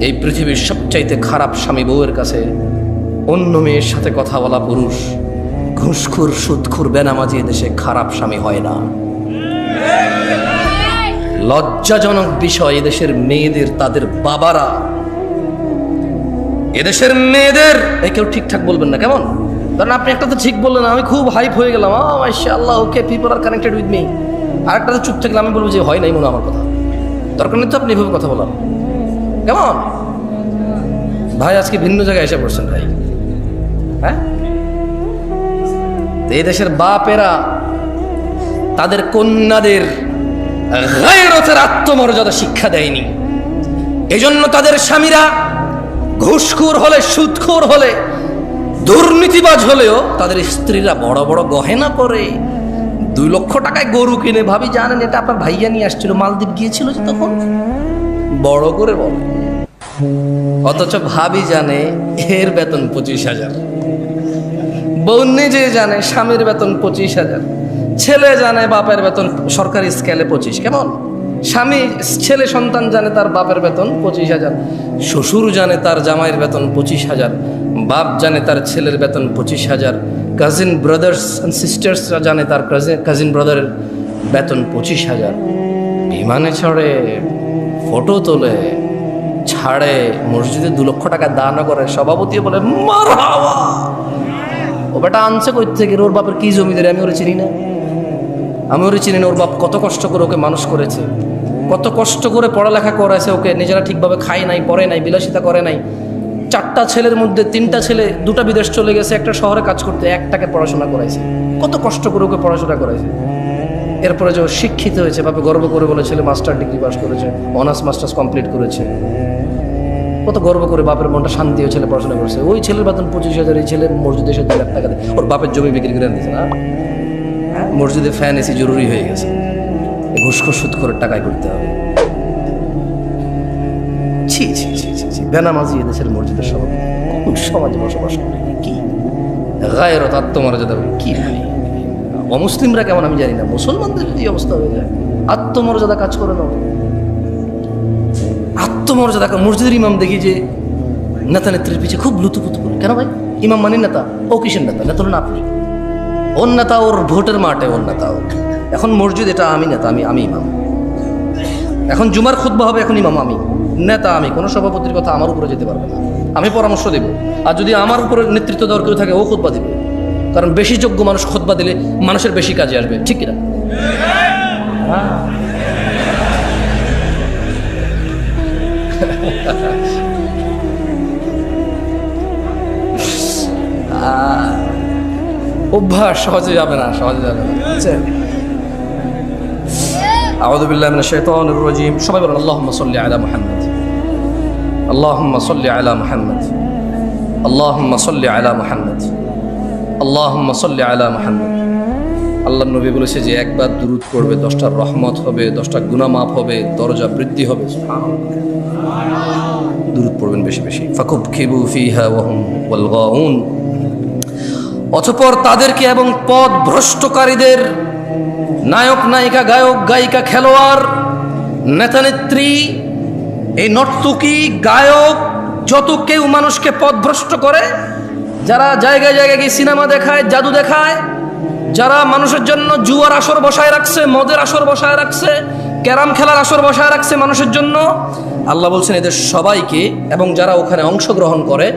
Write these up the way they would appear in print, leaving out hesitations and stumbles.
এই পৃথিবীর সবচাইতে খারাপ স্বামী বউয়ের কাছে অন্য মেয়ের সাথে কথা বলা পুরুষ। ঘুষখোর, সুদখোর, বেনামাজি এদেশে খারাপ স্বামী হয় না। লজ্জাজনক বিষয়, এদেশের মেয়েদের তাদের বাবারা, এদেশের মেয়েদের কেউ ঠিকঠাক বলবেন না, কেমন? কারণ আপনি একটা তো ঠিক বললেন, আমি খুব হাইপ হয়ে গেলাম, মাশাআল্লাহ, okay, people are connected with me. আরেকটা তো চুপ থাকলে আমি বলবো যে হয় নাই মনে আমার কথা। দরকার নেই তো আপনি এভাবে কথা বলার, কেমন? ভাই আজকে ভিন্ন জায়গায় এসে পড়ছেন ভাই। হ্যাঁ, এই দেশের বাপেরা তাদের কন্যাদের গায়রতের আত্মমর্যাদা শিক্ষা দেয়নি। এজন্য তাদের স্বামীরা ঘুষখোর হলে, সুদখোর হলে, দুর্নীতিবাজ হলেও তাদের স্ত্রীরা বড় বড় গহেনা পরে, 2 লক্ষ টাকায় গরু কিনে। ভাবি জানেন এটা আপনার ভাইয়া নিয়ে আসছিল, মালদ্বীপ গিয়েছিল যে, তখন বড় করে বলে। অথচ ভাবি জানে এর বেতন 25,000, বউ নিজে জানে স্বামীর বেতন 25,000, ছেলে জানে বাপের বেতন সরকারি স্কেলে 25। কেমন? স্বামী, ছেলে সন্তান জানে তার বাপের বেতন 25,000, শ্বশুর জানে তার জামাইয়ের বেতন 25,000, বাপ জানে তার ছেলের বেতন 25,000, কাজিন ব্রাদার্স অ্যান্ড সিস্টার্সরা জানে তার কাজিন ব্রাদারের বেতন 25,000। বিমানে চড়ে, ফটো তোলে, ছাড়ে, মসজিদে 2 লক্ষ টাকা দান করে, সভাপতিও বলে মারহাবা। ও বেটা আনছে কই থেকে? ওর বাপের কি জমিদারি আমি ওরে চিনি না, আমি ওরে চিনি না। ওর বাপ কত কষ্ট করে ওকে মানুষ করেছে, কত কষ্ট করে পড়ালেখা করেছে ওকে। নিজেরা ঠিকভাবে খায় নাই, পড়ে নাই, বিলাসিতা করে নাই। 4টা ছেলের মধ্যে 3টা ছেলে 2টা বিদেশ চলে গেছে, একটা শহরে কাজ করতে, একটাকে পড়াশোনা করাইছে। কত কষ্ট করে ওকে পড়াশোনা করাইছে। এরপরে যে শিক্ষিত হয়েছে, বাপে গর্ব করে বলে ছেলে মাস্টার ডিগ্রি পাস করেছে, অনার্স মাস্টার্স কমপ্লিট করেছে। কত গর্ব করে বাপের মনটা শান্তি হয়ে ছেলে পড়াশোনা করেছে। ওই ছেলের বেতন 25,000, এই ছেলে মসজিদে এসে 2 লাখ টাকা দেয়। ওর বাপের জমি বিক্রি করে দিয়েছে না, মসজিদে ফ্যান এসি জরুরি হয়ে গেছে, ঘুষখোর সুদখোরের টাকায় করতে হবে। ছি ছি ছি ছি ছি, বেনামাজি এদেশের মসজিদের সভাপতি কোন সমাজে বসবাস করে? কি গায়রত, আত্মমর্যাদা কি হয়? অমুসলিমরা কেমন আমি জানি না, মুসলমানদের যদি অবস্থা হয়ে যায়, আত্মমর্যাদা কাজ করে না, আত্মমর্যাদা। মসজিদের ইমাম দেখি যে নেতা নেত্রীর পিছিয়ে খুব লুতুপুতু করে। কেন ভাই? ইমাম মানে নেতা? ও কিসের নেতা? নেতা হলেন আপনি। ওর নেতা ওর ভোটের মাঠে, ওর নেতা ওর। এখন মসজিদ এটা আমি নেতা, আমি ইমাম। এখন জুমার খুতবা হবে, এখন ইমাম আমি, নেতা আমি। কোনো সভাপতির কথা আমার উপরে যেতে পারবে না, আমি পরামর্শ দেব। আর যদি আমার উপরে নেতৃত্ব দেওয়ার কেউ থাকে, ও খুতবা দিবে। কারণ বেশি যোগ্য মানুষ খুতবা দিলে মানুষের বেশি কাজে আসবে, ঠিক কিনা? অভ্যাস সহজে যাবে না, সহজে যাবে না। আউযু বিল্লাহি মিনাশ শাইতানির রাজীম। সবাই বলেন আল্লাহুম্মা সাল্লি আলা মুহাম্মাদ, আল্লাহুম্মা সাল্লি আলা মুহাম্মাদ, আল্লাহুম্মা সাল্লি আলা মুহাম্মাদ, আল্লাহুম্মা সাল্লি আলা মুহাম্মাদ। আল্লাহর নবী বলেছে যে একবার দুরূদ পড়বে 10টা রহমত হবে, 10টা গুনাহ মাফ হবে, দরজা বৃদ্ধি হবে। দুরূদ পড়বেন বেশি বেশি। ফাকুবকিবু ফিহা ওয়া হুম ওয়াল গাউন। অতঃপর তাদেরকে এবং পথ ভ্রষ্টকারীদের, নায়ক নায়িকা, গায়ক গায়িকা, খেলোয়াড়, নেতা নেত্রী, এই নর্তকী, গায়ক, যত কেউ মানুষকে পথভ্রষ্ট করে, যারা জায়গায় জায়গায় গিয়ে সিনেমা দেখায়, জাদু দেখায়, যারা মানুষের জন্য জুয়ার আসর বসায় রাখছে, মদের আসর বসায় রাখছে, ক্যারাম খেলার আসর বসায় রাখছে মানুষের জন্য, আল্লাহ বলছেন এদের সবাইকে এবং যারা ওখানে অংশগ্রহণ করে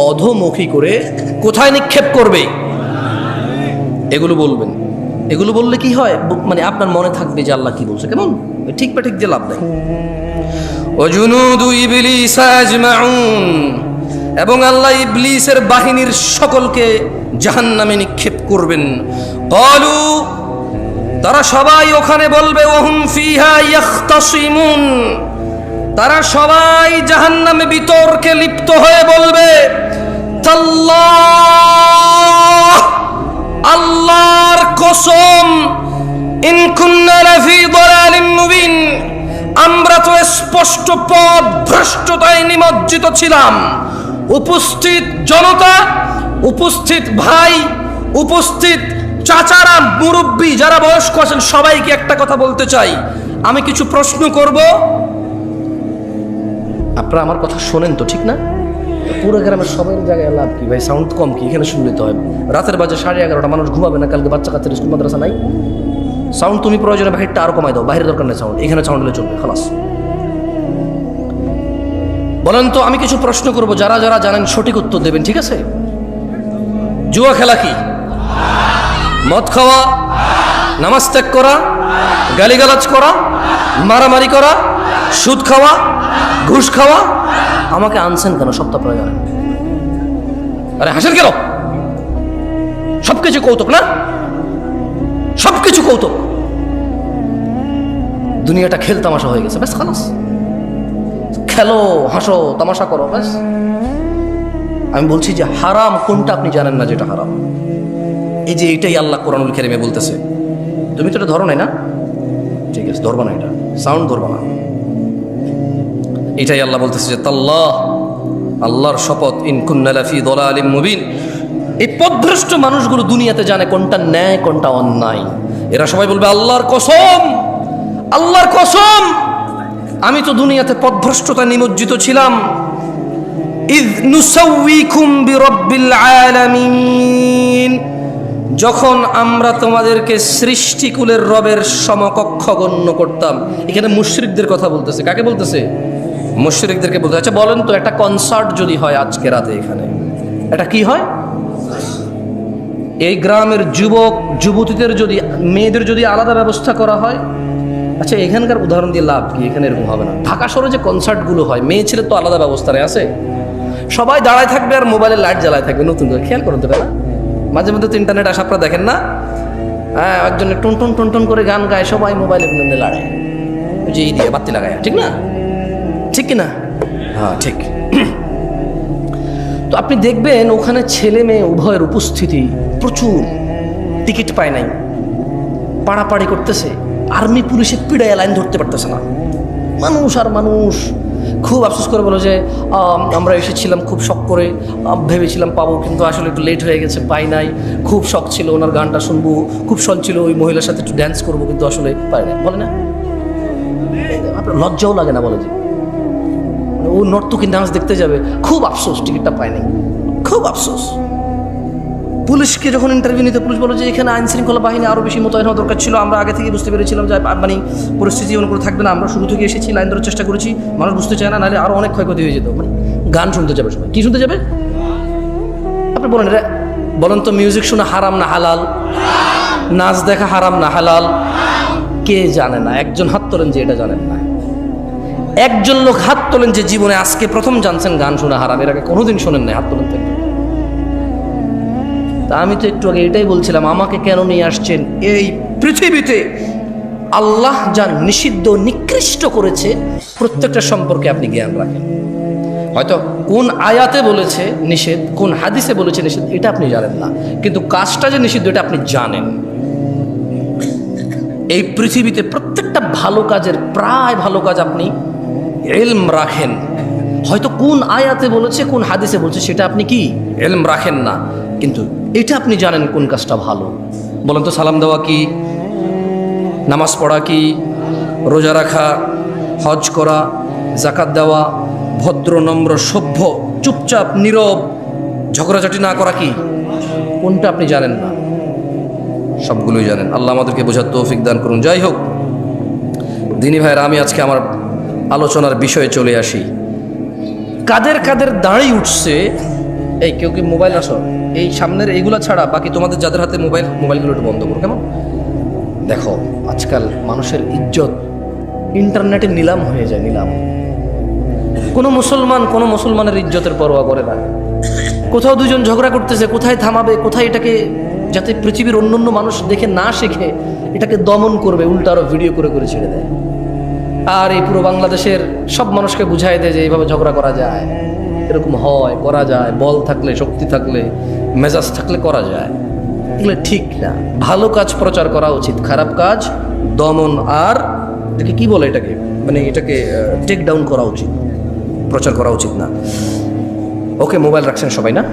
অধোমুখী করে কোথায় নিক্ষেপ করবে? এগুলো বলবেন। এগুলো বললে কি হয়? মানে আপনার মনে থাকবে যে আল্লাহ কি বলছে, কেমন? ঠিক বা ঠিক যে লাভ নেই। ওয়াজুনুদু ইবলিস আজমাউন, এবং আল্লাহ ইবলিসের বাহিনীর সকলকে জাহান্নামে নিক্ষেপ করবেন। ক্বালু, তারা সবাই ওখানে বলবে, ওয়াহুম ফিহা ইয়াখতাসিমুন, তারা সবাই জাহান্নামে বিতর্কে লিপ্ত হয়ে বলবে, তাল্লাহ, আল্লাহর কসম, ইন কুন্না লাফি দালালিন মুবিন, আমরা তো স্পষ্ট পথ ভ্রষ্টতায় নিমজ্জিত ছিলাম। উপস্থিত জনতা, উপস্থিত ভাই, উপস্থিত চাচারা, মুরব্বী যারা বয়স্ক আছেন, সবাইকে একটা কথা বলতে চাই। আমি কিছু প্রশ্ন করব, আপনারা আমার কথা শোনেন তো, ঠিক না? পুরো গ্রামের সবাই জায়গায় লাভ কি ভাই? সাউন্ড কম কি? এখানে শুনলে তো হয়। রাতের বাজে 11:30, মানুষ ঘুমাবে না, কালকে বাচ্চা কাচ্চার স্কুল মাদ্রাসা নাই। সাউন্ড তুমি প্রয়োজনে বাহিরটা আরো কমাই দাও, বাইরের দরকার নেই সাউন্ড, এখানে সাউন্ড হলে চলবে, খালাস। বলেন তো, আমি কিছু প্রশ্ন করব, যারা যারা জানেন সঠিক উত্তর দেবেন, ঠিক আছে? জুয়া খেলা কি? মদ খাওয়া, নামাজ ত্যাগ করা, গালিগালাজ করা, মারামারি করা, সুদ খাওয়া, ঘুষ খাওয়া। আমাকে আনছেন কেন? সপ্তাহ পরে জানেন। আরে হাসেন কেন? সবকিছু কৌতুক না? সবকিছু কৌতুক। দুনিয়াটা খেল তামাশা হয়ে গেছে, ব্যাস খালাস। খেলো, হাসো, তামাশা করো, ব্যাস। আমি বলছি যে হারাম কোনটা আপনি জানেন না, যেটা হারাম। এই যে এটাই আল্লাহ কোরআনুল কারীমে বলতেছে। তুমি তো এটা ধরো নাই না? ঠিক আছে, ধরবা না, এটা সাউন্ড ধরবা না। এটাই আল্লাহ বলতেছে যে তাল্লাহ, আল্লাহর শপথ, ইন কুন্না লাফি দালালিম মুবিন। এই পথভ্রষ্ট মানুষগুলো দুনিয়াতে জানে কোনটা ন্যায় কোনটা অন্যায়। এরা সবাই বলবে আল্লাহর কসম, আল্লাহর কসম, আমি তো দুনিয়াতে পথভ্রষ্টতা নিমজ্জিত ছিলাম। ইয নুসাউইকুম বিরাব্বিল আলামিন, যখন আমরা তোমাদেরকে সৃষ্টিকুলের রবের সমকক্ষ গণ্য করতাম। এখানে মুশরিকদের কথা বলতেছে। কাকে বলতেছে? মুশরিকদেরকে বলতে। আচ্ছা বলেন তো, একটা কনসার্ট যদি হয় আজকে রাতে এখানে, এটা কি হয়? এই গ্রামের যুবক যুবতীদের যদি, মেয়েদের যদি আলাদা ব্যবস্থা করা হয়, আচ্ছা এখানকার উদাহরণ দিয়ে লাভ কি? এখানে এরকম হবে না। ঢাকা শহরে যে কনসার্টগুলো হয়, মেয়ে ছেলে তো আলাদা ব্যবস্থায় আছে, সবাই দাঁড়ায় থাকবে আর মোবাইলে লাইট জ্বালায় থাকবে। নতুন করে খেয়াল করতে পারে না? মাঝে মধ্যে তো ইন্টারনেট আসা আপনারা দেখেন না? হ্যাঁ, একজনে টুনটুন টুনটুন করে গান গায়, সবাই মোবাইলে লাড়ায়, ওই যে দিয়ে বাতি লাগায়, ঠিক না? ঠিক কিনা? হ্যাঁ ঠিক। তো আপনি দেখবেন ওখানে ছেলে মেয়ে উভয়ের উপস্থিতি প্রচুর, টিকিট পায় নাই, পাড়াপাড়ি করতেছে, আর্মি পুলিশে পিড়ায় লাইন ধরতে পারতেছে না, মানুষ আর মানুষ। খুব আফসোস করে বলো যে আমরা এসেছিলাম খুব শখ করে, ভেবেছিলাম পাবো, কিন্তু আসলে একটু লেট হয়ে গেছে, পাই নাই। খুব শখ ছিল ওনার গানটা শুনবো, খুব শখ ছিল ওই মহিলার সাথে একটু ড্যান্স করবো, কিন্তু আসলে পাই না। বলে না, আপনার লজ্জাও লাগে না? বলে যে ও নর্তকী ডান্স দেখতে যাবে, খুব আফসোস টিকিটটা পায় নাই, খুব আফসোস। পুলিশকে যখন ইন্টারভিউ নিতে, পুলিশ বলো যে এখানে আইন শৃঙ্খলা বাহিনী আরও বেশি মোতায়েন হওয়া দরকার ছিল, আমরা আগে থেকে বুঝতে পেরেছিলাম যে মানে পরিস্থিতি এমন করে থাকবে না, আমরা শুরু থেকে এসেছি, লাইন ধরার চেষ্টা করেছি, মানুষ বুঝতে চায় না, নাহলে আরও অনেক ক্ষয়ক্ষতি হয়ে যেত। মানে গান শুনতে যাবে সবাই, কি শুনতে যাবে? আপনি বলেন, বলেন তো, মিউজিক শোনা হারাম না হালাল? নাচ দেখা হারাম না হালাল? কে জানে না? একজন হাত তোলেন যে এটা জানেন না। একজন লোক হাত তোলেন যে জীবনে আজকে প্রথম জানছেন গান শোনা হারাম, এর আগে কোনোদিন শোনেন নাই, হাত তোলেন তো। তা আমি তো একটু আগে এটাই বলছিলাম, আমাকে কেন নিয়ে আসছেন এই পৃথিবীতে? আল্লাহ যা নিষিদ্ধ নিকৃষ্ট করেছে প্রত্যেকটা সম্পর্কে আপনি জ্ঞান রাখেন। হয়তো কোন আয়াতে বলেছে নিষেধ, কোন হাদিসে বলেছে নিষেধ, এটা আপনি জানেন না, কিন্তু কাজটা যে নিষিদ্ধ এটা আপনি জানেন। এই পৃথিবীতে প্রত্যেকটা ভালো কাজের, প্রায় ভালো কাজ আপনি ইলম রাখেন। হয়তো কোন আয়াতে বলেছে, কোন হাদিসে বলেছে, সেটা আপনি কি ইলম রাখেন না, কিন্তু এটা আপনি জানেন কোন কাজটা ভালো। বলেন তো, সালাম দেওয়া কি? নামাজ পড়া কি? রোজা রাখা, হজ করা, জাকাত দেওয়া, ভদ্র নম্র সভ্য চুপচাপ নীরব ঝগড়াঝাটি না করা কি? কোনটা আপনি জানেন না? সবগুলোই জানেন। আল্লাহ আমাদেরকে বোঝার তৌফিক দান করুন। যাই হোক দিনী ভাইরা, আমি আজকে আমার আলোচনার বিষয়ে চলে আসি। কাদের কাদের দাঁড়িয়ে উঠছে? এই কেউ কি মোবাইল আসো, এই সামনের এইগুলা ছাড়া বাকি তোমাদের যাদের হাতে মোবাইলগুলো একটু বন্ধ করো, কেমন? দেখো আজকাল মানুষের ইজ্জত ইন্টারনেটে নিলাম হয়ে যায়, নিলাম। কোনো মুসলমানের ইজ্জতের পরোয়া করে না। কোথাও দুজন ঝগড়া করতেছে, কোথায় থামাবে, কোথায় এটাকে, যাতে পৃথিবীর অন্যান্য মানুষ দেখে না শেখে, এটাকে দমন করবে, উল্টা আরো ভিডিও করে করে ছেড়ে দেয়। আর এই পুরো বাংলাদেশের সব মানুষকে বুঝাই দেয় যে এইভাবে ঝগড়া করা যায়, এরকম হয়, করা যায়, বল থাকলে, শক্তি থাকলে, মেজাজ থাকলে করা যায়। এগুলো ঠিক না। ভালো কাজ প্রচার করা উচিত, খারাপ কাজ দমন, আর এটাকে কি বলে, এটাকে মানে এটাকে টেক ডাউন করা উচিত, প্রচার করা উচিত না। ওকে, মোবাইল রাখছেন সবাই না?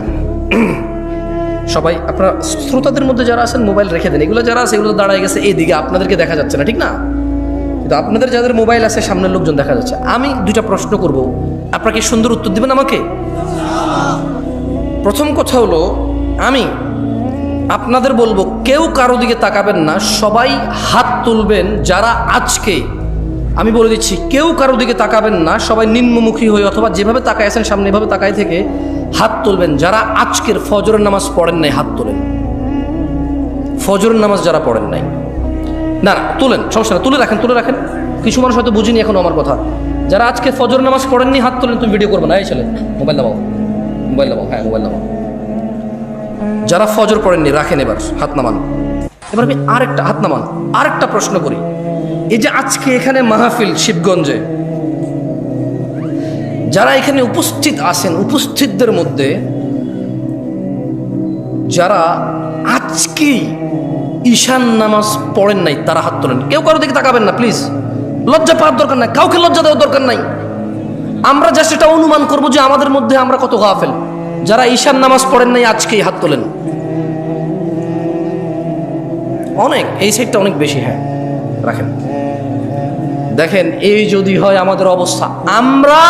সবাই আপনারা শ্রোতাদের মধ্যে যারা আছেন মোবাইল রেখে দেন। এগুলো যারা আছে এগুলো দাঁড়ায় গেছে এইদিকে, আপনাদেরকে দেখা যাচ্ছে না, ঠিক না? কিন্তু আপনাদের যাদের মোবাইল আছে সামনের লোকজন দেখা যাচ্ছে। আমি দুইটা প্রশ্ন করব, আপনারা কি সুন্দর উত্তর দিবেন আমাকে? প্রথম কথা হলো, আমি আপনাদের বলবো কেউ কারো দিকে তাকাবেন না, সবাই হাত তুলবেন যারা আজকে, আমি বলে দিচ্ছি, কেউ কারো দিকে তাকাবেন না, সবাই নিম্নমুখী হয়ে অথবা যেভাবে তাকায় আছেন সামনে এভাবে তাকায় থেকে হাত তুলবেন যারা আজকের ফজরের নামাজ পড়েন নাই। হাত তোলেন ফজরের নামাজ যারা পড়েন নাই। না না, তুলেন, সমস্যা না, তুলে রাখেন। কিছু মানুষ হয়তো বুঝিনি এখনো আমার কথা। যারা আজকে ফজরের নামাজ পড়েননি হাত তোলেন। তুমি ভিডিও করবে না, এই ছেলে মোবাইল নামাও, হ্যাঁ মোবাইল নামাও। যারা ফজর পড়েননি রাখেন, এবার হাত নামান। এবার আমি আরেকটা হাত নামান, আরেকটা প্রশ্ন করি। এই যে আজকে এখানে মাহফিল শিবগঞ্জে, যারা এখানে উপস্থিত আছেন, উপস্থিতদের মধ্যে যারা আজকেই ঈশান নামাজ পড়েন নাই তারা হাত তোলেন। কেউ কারো দিকে তাকাবেন না প্লিজ, লজ্জা পাওয়ার দরকার নাই, কাউকে লজ্জা দেওয়ার দরকার নাই। আমরা জাস্ট এটা অনুমান করবো যে আমাদের মধ্যে আমরা কত গাফেল। যারা ঈশান নামাজ পড়েন নাই আজকেই হাত তোলেন। অনেক, এই সাইডটা অনেক বেশি, হ্যাঁ রাখেন। দেখেন, এই যদি হয় আমাদের অবস্থা, আমরা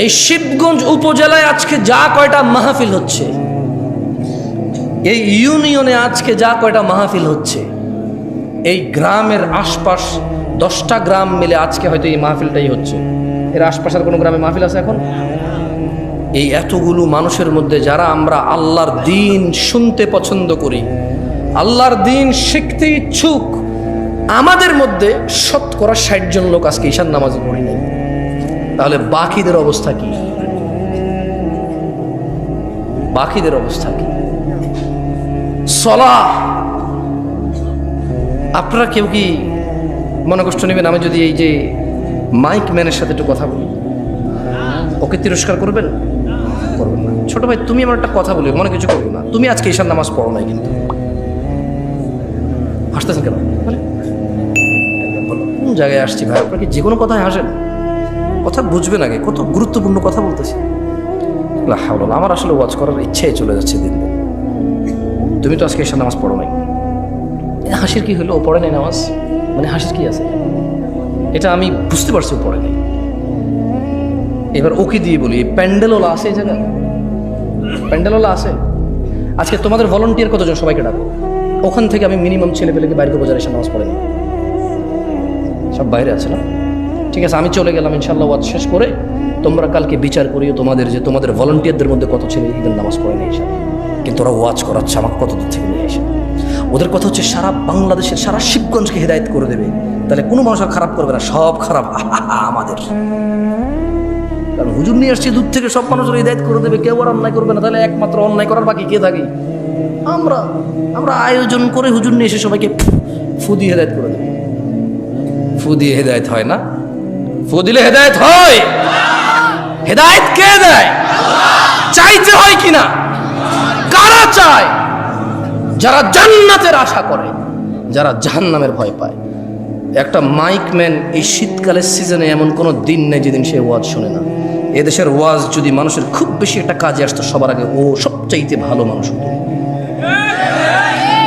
এই শিবগঞ্জ উপজেলায় আজকে যা কয়টা মাহফিল হচ্ছে, এই ইউনিয়নে আজকে যা কয়টা মাহফিল হচ্ছে, এই গ্রামের আশপাশ 10টা গ্রাম মিলে আজকে হয়তো এই মাহফিলটাই হচ্ছে। এর আশপাশের কোনো গ্রামে মাহফিল আছে এখন? এই এতগুলো মানুষের মধ্যে যারা আমরা আল্লাহর দ্বীন শুনতে পছন্দ করি, আল্লাহর দ্বীন শিখতে ইচ্ছুক, আমাদের মধ্যে 60% জন লোক আজকে ঈশান নামাজ পড়ি নাই। তাহলে বাকিদের অবস্থা কি? বাকিদের অবস্থা কি? সলাহ, আপনারা কেউ কি মনে কষ্ট নেবেন আমি যদি এই যে মাইক ম্যানের সাথে একটু কথা বলি? ওকে তিরস্কার করবেন? করবেন না। ছোট ভাই, তুমি আমার একটা কথা বলি, মনে কিছু করবো না। তুমি আজকে ঈশান নামাজ পড়ো নাই, কিন্তু হাসতেছেন কেন? কোন জায়গায় আসছি ভাই? আপনার কি যে কোনো কথায় হাসেন? কথা বুঝবেন আগে, কত গুরুত্বপূর্ণ কথা বলতেছি। আমার আসলে ওয়াজ করার ইচ্ছাই চলে যাচ্ছে দিন দিন। তুমি তো আজকে ঈশান নামাজ পড়ো নাই, হাসির কি হলো? ও পড়ে নাই নামাজ, মানে হাসির কি আছে? এটা আমি বুঝতে পারছি ও পড়ে নাই। এবার ওকে দিয়ে বলি, প্যান্ডেলওয়ালা আছে এই জায়গায়? প্যান্ডেলওয়ালা আছে? আজকে তোমাদের ভলান্টিয়ার কতজন? সবাইকে ডাকো। ওখান থেকে আমি মিনিমাম ছেলে পেলেকে বাইরে করবো যারা ঈশান নামাজ পড়ে নাই। সব বাইরে আছে না? ঠিক আছে, আমি চলে গেলাম। ইনশাল্লাহ ওয়াজ শেষ করে তোমরা কালকে বিচার করিও তোমাদের, যে তোমাদের ভলান্টিয়ারদের মধ্যে কত ছেলে ঈদের নামাজ পড়ে নাই ঈশান, কিন্তু ওরা ওয়াজ করাচ্ছে আমাকে কত দূর থেকে নিয়ে এসে। ওদের কথা হচ্ছে সারা বাংলাদেশের, সারা শিবগঞ্জকে হেদায়েত করে দেবে। তাহলে কোনো মানুষ খারাপ করবে না, সব খারাপ আমাদের। কারণ হুজুর নিয়ে আসছি দূর থেকে, সব মানুষের হেদায়েত করে দেবে, কেউ আর অন্যায় করবে না। তাহলে একমাত্র অন্যায় করার বাকি কে থাকে? আমরা আয়োজন করে হুজুর নিয়ে এসে সবাইকে ফু দিয়ে হেদায়েত করে দেবে। ফু দিয়ে হেদায়েত হয় না? ফু দিলে হেদায়েত হয়? হেদায়েত কে দেয়? চাইতে হয় কিনা? কারা চায়? যারা জান্নাতের আশা করে, যারা জাহান্নামের ভয় পায়। একটা মাইক ম্যান এই শীতকালের সিজনে এমন কোনো দিন নেই যেদিন সে ওয়াজ শোনে না। এদেশের ওয়াজ যদি মানুষের খুব বেশি একটা কাজে আসতো, সবার আগে ও সবচাইতে ভালো মানুষ হতো।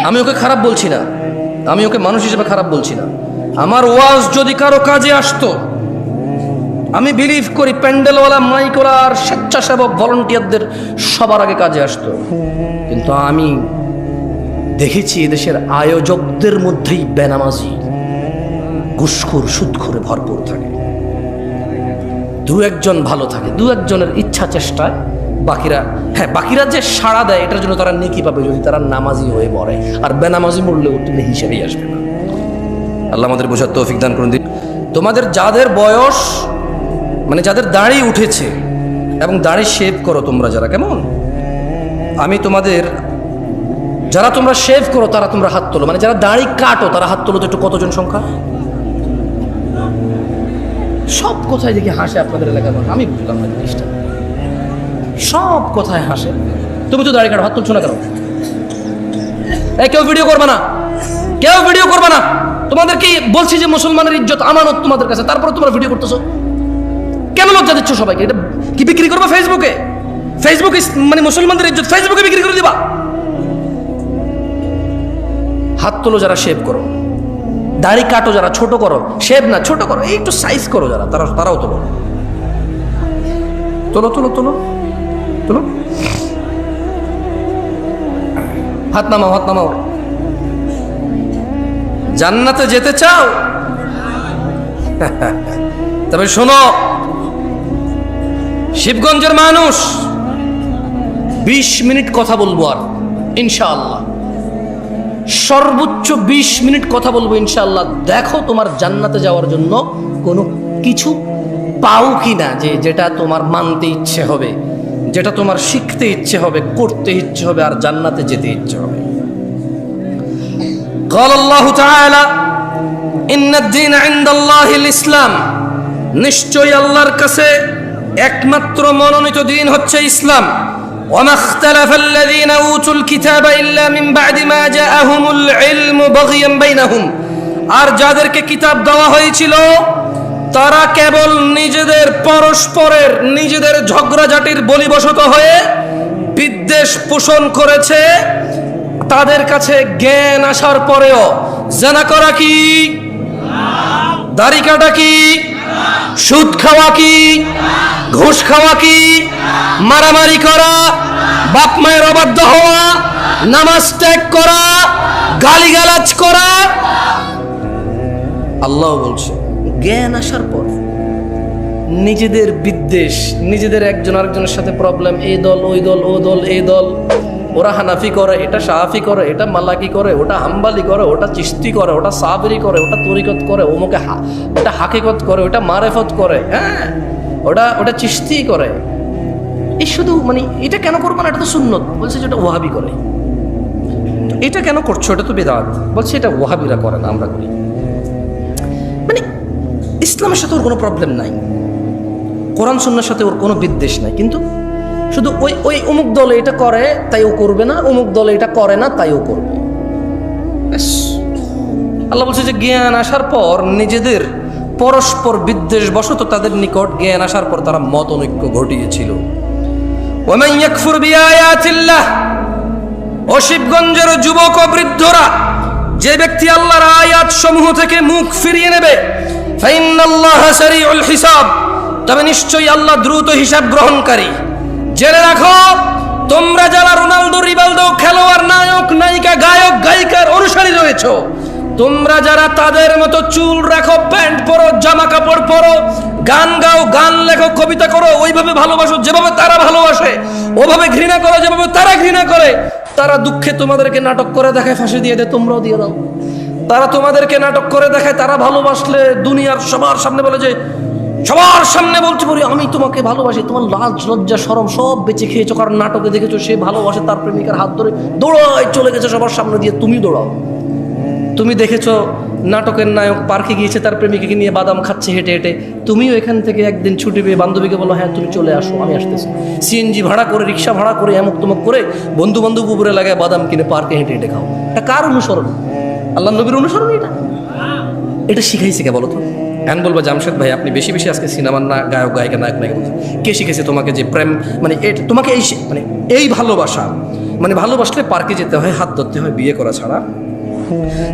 আমি ওকে খারাপ বলছি না, আমি ওকে মানুষ হিসেবে খারাপ বলছি না। আমার ওয়াজ যদি কারো কাজে আসতো, আমি বিলিভ করি প্যান্ডেলওয়ালা, মাইকওয়ালা আর স্বেচ্ছাসেবক ভলান্টিয়ারদের সবার আগে কাজে আসতো। কিন্তু আমি দেখেছি এদেশের আয়োজকদের মধ্যেই বেনামাজি, ঘুষখোর, সুদখোরে ভরপুর থাকে। দু একজন ভালো থাকে, দু একজনের ইচ্ছা চেষ্টায়, বাকিরা যে সাড়া দেয় এটার জন্য তারা নেকি পাবে যদি তারা নামাজি হয়ে মরে। আর বেনামাজি মরলে উঠলে হিসেবেই আসবে না। আল্লাহ আমাদের বোঝার তৌফিক দান করুন। তোমাদের যাদের বয়স, মানে যাদের দাড়ি উঠেছে এবং দাড়ি শেভ করো তোমরা যারা, কেমন? আমি তোমাদের, যারা তোমরা শেভ করো তারা তোমরা হাত তোলো। মানে যারা দাড়ি কাটো তারা হাত তোলো। তো একটু কতজন সংখ্যা? সব কথায় দেখি হাসে আপনাদের এলাকার মানুষ। আমি বুঝলাম না জিনিসটা, সব কথায় হাসে। তুমি তো দাড়ি কাটো, হাত তুলছো না কেন? কেউ ভিডিও করবে না, কেউ ভিডিও করবে না। তোমাদের কি বলছি যে মুসলমানের ইজ্জত আমানত তোমাদের কাছে, তারপরে তোমরা ভিডিও করতেছো কেন? লজ্জা দিচ্ছ সবাইকে। এটা কি বিক্রি করবে ফেসবুকে? ফেসবুকে মানে মুসলমানদের ইজ্জত ফেসবুকে বিক্রি করে দিবা? হাত তোলো যারা শেভ করো। দাড়ি কাটো যারা, ছোট করো, শেভ না ছোট করো, এই একটু সাইজ করো যারা, তারাও তোলো, তোলো তোলো তোলো তোলো, হাত নামাও, হাত নামাও। জান্নাতে যেতে চাও? তবে শোনো, শিবগঞ্জের মানুষ 20 মিনিট কথা বলবো, আর ইনশাআল্লাহ সর্বোচ্চ 20 মিনিট কথা বলবো ইনশাআল্লাহ। দেখো তোমার জান্নাতে যাওয়ার জন্য কোনো কিছু পাও কিনা, যেটা তোমার মানতে ইচ্ছে হবে, যেটা তোমার শিখতে ইচ্ছে হবে, করতে ইচ্ছে হবে, আর জান্নাতে যেতে ইচ্ছে হবে। قال الله تعالى إن الدين عند الله الإسلام, নিশ্চয়ই আল্লাহর কাছে একমাত্র মনোনীত দিন হচ্ছে ইসলাম। وما اختلف الذين أوتوا الكتاب إلا من بعد ما جاءهم العلم بغيا بينهم, আর যাদেরকে কিতাব দেওয়া হয়েছিল তারা কেবল নিজেদের পরস্পরের নিজেদের ঝগড়াঝাটির বলিবশত হয়ে বিদ্বেষ পোষণ করেছে। তাদের কাছে জ্ঞান আসার পরেও জানা করা কি, দাড়ি কাটা কি, সুদ খাওয়া কি, ঘুষ খাওয়া কি, মারামারি করা, বাপ মায়ের অবাধ্য হওয়া, নামাজ ত্যাগ করা, গালিগালাজ করা। আল্লাহ বলছে জ্ঞান আসার পর নিজেদের বিদ্বেষ, নিজেদের একজন আরেকজনের সাথে প্রবলেম, এই দল ওই দল, ও দল এই দল, ওরা হানাফি করে, এটা শাহাফি করে, এটা মালাকি করে, ওটা হাম্বালি করে, ওটা চিশতি করে, ওটা সাবরি করে, ওটা তরিকত করে, ওমুকে ওটা হাকিকত করে, ওটা মারেফত করে, হ্যাঁ ওটা চিশতি করে। এই শুধু মানে এটা কেন করবো না, এটা তো সুন্নত, বলছে যে এটা ওয়াহাবি করে। এটা কেন করছো, এটা তো বেদাত, বলছে এটা ওয়াহাবিরা করে না, আমরা করি। মানে ইসলামের সাথে ওর কোনো প্রবলেম নাই, কোরআন সুন্নাহর সাথে ওর কোনো বিদ্বেষ নাই, কিন্তু শুধু ওই অমুক দলে এটা করে তাই ও করবে না, অমুক দলে এটা করে না তাই ও করবে। আল্লাহ বলছে যে জ্ঞান আসার পর নিজেদের পরস্পর বিদ্বেষ বশত তাদের নিকট জ্ঞান আসার পর তারা মত অনৈক্য ঘটিয়েছিল। ওয়ামান ইয়াকফুর বিআয়াতিল্লাহ, ও শিবগঞ্জের যুবক ও বৃদ্ধরা, যে ব্যক্তি আল্লাহর আয়াত সমূহ থেকে মুখ ফিরিয়ে নেবে, ফাইন্নাল্লাহা সারিউল হিসাব, তবে নিশ্চয়ই আল্লাহ দ্রুত হিসাব গ্রহণকারী। জেনে রাখো, তোমরা যারা রোনালদো, রিভালদো, খেলোয়াড়, নায়ক, নায়িকা, গায়ক, গায়িকার অনুসারী রয়েছ, তোমরা যারা তাদের মতো চুল রাখো, প্যান্ট পরো, জামা কাপড় পরো, গান গাও, গান লেখো, কবিতা করো, ওইভাবে ভালোবাসো যেভাবে তারা ভালোবাসে, ওভাবে ঘৃণা করো যেভাবে তারা ঘৃণা করে, তারা দুঃখে তোমাদেরকে নাটক করে দেখায়, ফাঁসি দিয়ে দেয়, তোমরাও দিয়ে দাও। তারা তোমাদেরকে নাটক করে দেখায়, তারা ভালোবাসলে দুনিয়ার সবার সামনে বলে যে, সবার সামনে বলতে পারি আমি তোমাকে ভালোবাসি, তোমার লাজ লজ্জা শরম সব বেঁচে খেয়েছো, কারণ নাটকে দেখেছো সে ভালোবাসে তার প্রেমিকার হাত ধরে দৌড়ায় চলে গেছে সবার সামনে দিয়ে, তুমি দৌড়াও। তুমি দেখেছো নাটকের নায়ক পার্কে গিয়েছে তার প্রেমিকাকে নিয়ে বাদাম খাচ্ছে হেঁটে হেঁটে, তুমিও এখান থেকে একদিন ছুটি পেয়ে বান্ধবীকে বলো হ্যাঁ তুমি চলে আসো, আমি আসতেছি। সিএনজি ভাড়া করে, রিক্সা ভাড়া করে, এমুক তুমুক করে বন্ধু বান্ধব উপরে লাগায় বাদাম কিনে পার্কে হেঁটে হেঁটে খাও। এটা কার অনুসরণ? আল্লাহ নবীর অনুসরণ? এটা শিখাইছে কে বলো তো? এখন বলবো জামশেদ ভাই আপনি বেশি বেশি আজকে সিনেমার না গায়ক গায়িকা নায়ক নায়িকা বলছেন। কে শিখেছে তোমাকে যে প্রেম মানে তোমাকে এই ভালোবাসা, মানে ভালোবাসলে পার্কে যেতে হয়, হাত ধরতে হয়, বিয়ে করা ছাড়া,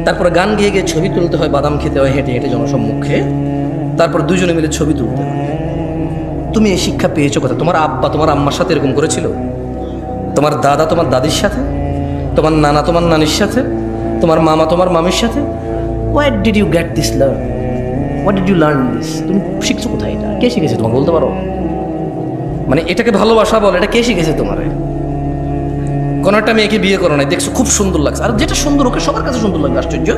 তারপরে গান গিয়ে গিয়ে ছবি তুলতে হয়, বাদাম খেতে হয় হেঁটে হেঁটে জনসম্মুখে, তারপর দুজনে মিলে ছবি তুলতে হয়। তুমি এই শিক্ষা পেয়েছো কোথায়? তোমার আব্বা তোমার আম্মার সাথে এরকম করেছিল? তোমার দাদা তোমার দাদির সাথে? তোমার নানা তোমার নানির সাথে? তোমার মামা তোমার মামির সাথে? What did you get this learn? What did you learn this? তুমি শিখছো কোথায়? এটা কে শিখেছে তোমাকে বলতে পারো? মানে এটাকে ভালোবাসা বল, এটা কে শিখেছে তোমার? কোনো একটা মেয়েকে বিয়ে করো নাই, দেখছো খুব সুন্দর লাগছে, আর যেটা সুন্দর ওকে সবার কাছে সুন্দর লাগবে। আশ্চর্য,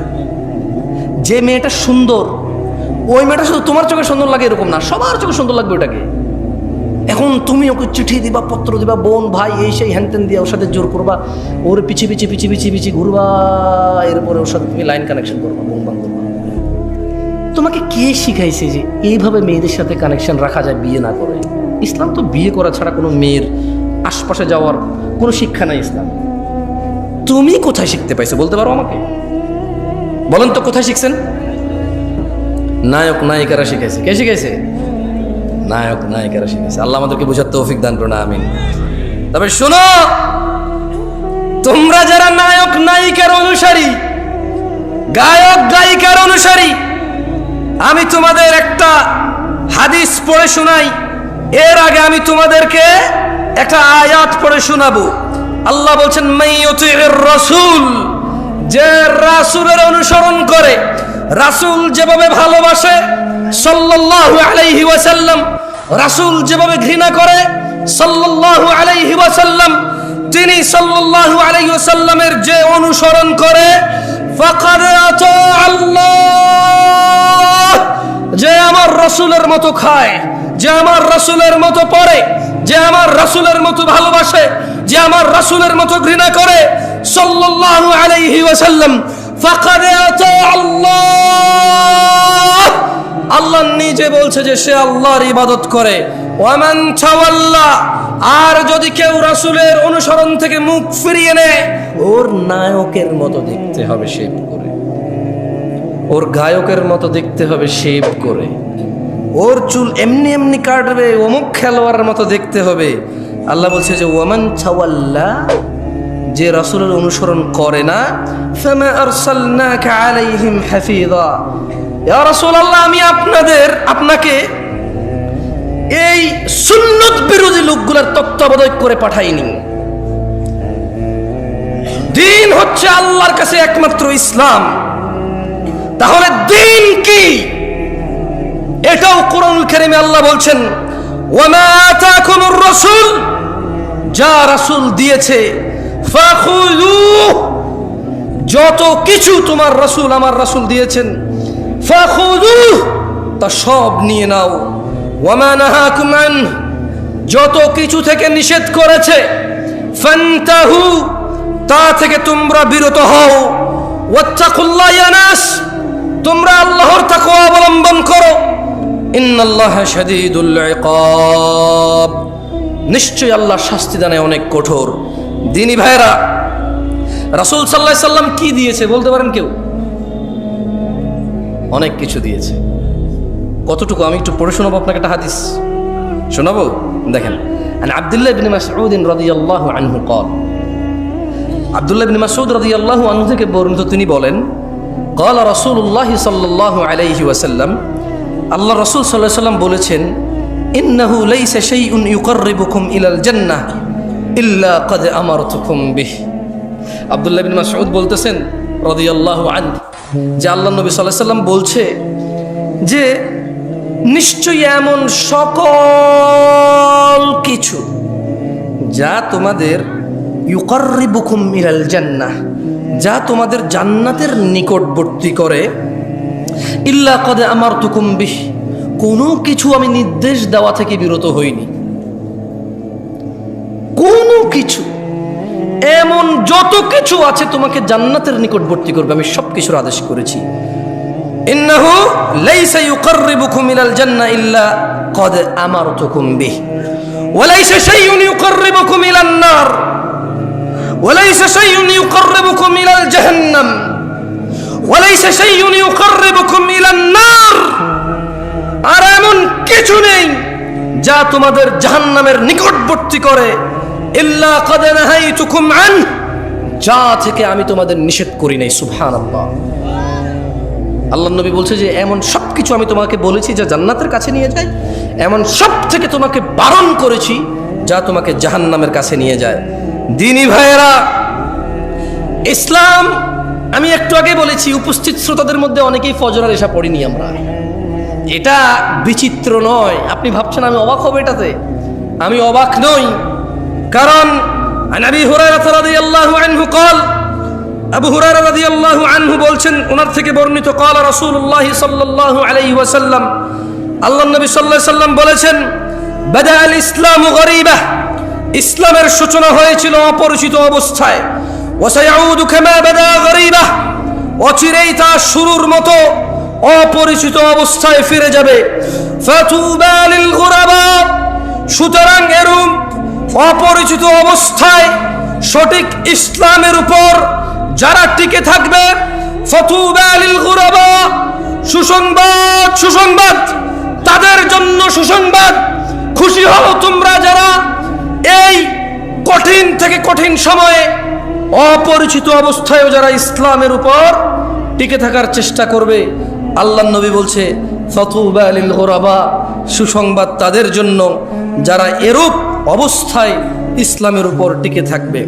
যে মেয়েটা সুন্দর ওই মেয়েটা শুধু তোমার চোখে সুন্দর লাগে এরকম না, সবার চোখে সুন্দর লাগবে ওটাকে। এখন তুমি ওকে চিঠি দিবা, পত্র দিবা, বোন ভাই এই সেই হ্যানত্যান দিয়ে ওর সাথে জোর করবা, ওর পিছিয়ে পিছিয়ে পিছিয়ে পিছিয়ে পিছিয়ে ঘুরবা, এরপরে ওর সাথে তুমি লাইন কানেকশন করবা, বোন বান্ধব। তোমাকে কে শিখাইছে যে এইভাবে মেয়েদের সাথে কানেকশন রাখা যায় বিয়ে না করে? ইসলাম তো বিয়ে করা ছাড়া কোনো মেয়ের আশপাশে যাওয়ার কোনো শিক্ষা নাই ইসলাম। তুমি কোথায় শিখতে পাইছো বলতে পারো আমাকে? বলেন তো কোথায় শিখছেন? নায়ক নায়িকারা শিখাইছে। কে শিখাইছে? নায়ক নায়িকারা শিখাইছে। আল্লাহ আমাদেরকে বোঝার তৌফিক দান করুন, আমিন। তবে শোনো, তোমরা যারা নায়ক নায়িকার অনুসারী, গায়ক গায়িকার অনুসারী। আমি তোমাদের একটা হাদিস পড়ে শোনাই, এর আগে আমি তোমাদেরকে একটা আয়াত পড়ে শোনাবো। আল্লাহ বলছেন মাইয়ুতির রাসূল, যে রাসূলের অনুসরণ করে, রাসূল যেভাবে ভালোবাসে সাল্লাল্লাহু আলাইহি ওয়াসাল্লাম, রাসূল যেভাবে ঘৃণা করে সাল্লাল্লাহু আলাইহি ওয়াসাল্লাম, তিনি সাল্লাল্লাহু আলাইহি ওয়াসাল্লামের যে অনুসরণ করে, ফাকাদ আতা আল্লাহ, যে আমার রাসূলের মতো খায়, যে আমার রাসূলের মতো পড়ে, যে আমার রাসূলের মতো ভালোবাসে, যে আমার রাসূলের মতো ঘৃণা করে সাল্লাল্লাহু আলাইহি ওয়াসাল্লাম, ফাকাদ আতা আল্লাহ। আল্লাহ নিজে বলছে যে সে আল্লাহর ইবাদত করে। ওয়ামান তাওয়াল্লা, আর যদি কেউ রাসূলের অনুসরণ থেকে মুখ ফিরিয়ে নেয়, ওর নায়কের মতো দেখতে হবে শেভ করে, ওর গায়কের মতো দেখতে হবে শেভ করে, ওর চুল এমনি এমনি কাটবে, অমুক খেলোয়াড়ের মতো দেখতে হবে। আল্লাহ বলছে যে ওয়ামান তাওয়াল্লা, যে রাসূলের অনুসরণ করে না, ফামা আরসালনাকা আলাইহিম হাফিযা, ইয়া রাসূলুল্লাহ, আমি আপনাকে এই সুন্নত বিরোধী লোকগুলোর তত্ত্বাবধায়ক করে পাঠাইনি। দিন হচ্ছে আল্লাহর কাছে একমাত্র ইসলাম। তাহলে দিন কি? এটাও কোরআনুল কারীমে আল্লাহ বলছেন ওয়ামা আতাকুমুর রাসূল, যা রাসূল দিয়েছে, ফাখুযুহু, যত কিছু তোমার রাসূল আমার রাসূল দিয়েছেন, ফাখুযুহু, তা সব নিয়ে নাও। ওয়ামা নাহাকুম আনহু, যত কিছু থেকে নিষেধ করেছে, ফান্তাহু, তা থেকে তোমরা বিরত হও। ওয়াত্তাকুল্লাহ ইয়া নাস, তোমরা আল্লাহর তাকওয়া অবলম্বন করো। ইন্নাল্লাহা শাদীদুল ইকাব, নিশ্চয়ই আল্লাহ শাস্তি দানে অনেক কঠোর। দিনী ভাইরা, রাসূল সাল্লাল্লাহু আলাইহি সাল্লাম কি দিয়েছে বলতে পারেন কেউ? অনেক কিছু দিয়েছে। কতটুকু আমি একটু পড়ে শোনাবো আপনাকে, একটা হাদিস শোনাবো। দেখেন, আন আব্দুল্লাহ ইবনে মাসউদ রাদিয়াল্লাহু আনহু قال, আব্দুল্লাহ ইবনে মাসউদ রাদিয়াল্লাহু আনহু থেকে বর্ণিত, তিনি বলেন قال রাসূলুল্লাহ সাল্লাল্লাহু আলাইহি ওয়াসাল্লাম, আল্লাহ রাসূল সাল্লাল্লাহু আলাইহি ওয়াসাল্লাম বলেছেন, ইন্নাহু লাইসা শাইউন ইউকাররিবুকুম ইলাল জান্নাহ ইল্লা ক্বাদ আমারতুকুম বিহি। আব্দুল্লাহ ইবনে মাসউদ বলতেছেন রাদিয়াল্লাহু আনহু যে আল্লাহ নবী সাল্লাল্লাহু আলাইহি ওয়াসাল্লাম বলছে যে নিশ্চয়ই এমন সকল কিছু যা তোমাদের ইউকাররিবুকুম ইলাল জান্নাহ, যা তোমাদের জান্নাতের নিকটবর্তী করে, ইল্লা ক্বাদ আমারতুকুম বিহি, কোনো কিছু আমি নির্দেশ দেওয়া থেকে বিরত হইনি। কোনো কিছু, এমন যত কিছু আছে তোমাকে জান্নাতের নিকটবর্তী করবে, আমি সব কিছুর আদেশ করেছি। ইন্নাহু লাইসা ইউকাররিবুকুম ইলাল জান্নাহ ইল্লা ক্বাদ আমারতুকুম বিহি, ওয়া লাইসা শাইউন ইউকাররিবুকুম ইলান নার, ওয়া লাইসা শাইউন ইউকাররিবুকুম ইলাল জাহান্নাম, ওয়া লাইসা শাইউন ইউকাররিবুকুম ইলান নার, আর এমন কিছু নেই যা তোমাদের জাহান্নামের নিকটবর্তী করে, ইল্লা ক্বাদ নাহাইতুকুম আন, যা থেকে আমি তোমাদের নিষেধ করি নাই। সুবহানাল্লাহ। আল্লাহ নবী বলছে যে এমন সব কিছু আমি তোমাকে বলেছি যা জান্নাতের কাছে নিয়ে যায়, এমন সব থেকে তোমাকে বারণ করেছি যা তোমাকে জাহান্নামের কাছে নিয়ে যায়। দিনী ভাইয়েরা, ইসলাম, আমি একটু আগে বলেছি, উপস্থিত শ্রোতাদের মধ্যে অনেকেই ফজরের এশা পড়িনি আমরা। এটা বিচিত্র নয়, আপনি ভাবছেন আমি অবাক হব এটাতে, আমি অবাক নই। কারণ আবু হুরায়রা রাদিয়াল্লাহু আনহু قال, আবু হুরায়রা রাদিয়াল্লাহু আনহু বলছেন, ওনার থেকে বর্ণিত, قال রাসূলুল্লাহ সাল্লাল্লাহু আলাইহি ওয়াসাল্লাম, আল্লাহর নবী সাল্লাল্লাহু আলাইহি ওয়াসাল্লাম বলেছেন, বাদা আল ইসলামু গরীবা, ইসলামের সূচনা হয়েছিল অপরিচিত অবস্থায়, ওয়া সায়াউদু কামা বাদা গরীবা, অচিরেই তা শুরুর মতো অপরিচিত অবস্থায় ফিরে যাবে। ফাতুবা লিল গুরাবা, সুতরাং এরূপ অপরিচিত অবস্থায় সঠিক ইসলামের উপর যারা টিকে থাকবে, ফাতুবা লিল গুরাবা, সুসংবাদ, সুসংবাদ তাদের জন্য সুসংবাদ। খুশি হও তোমরা যারা এই কঠিন থেকে কঠিন সময়ে অপরিচিত অবস্থায়ও যারা ইসলামের উপর টিকে থাকার চেষ্টা করবে। আল্লাহর নবী বলছে ফাতুবা লিল গুরাবা, সুসংবাদ তাদের জন্য যারা এরূপ অবস্থায় ইসলামের উপর টিকে থাকবে।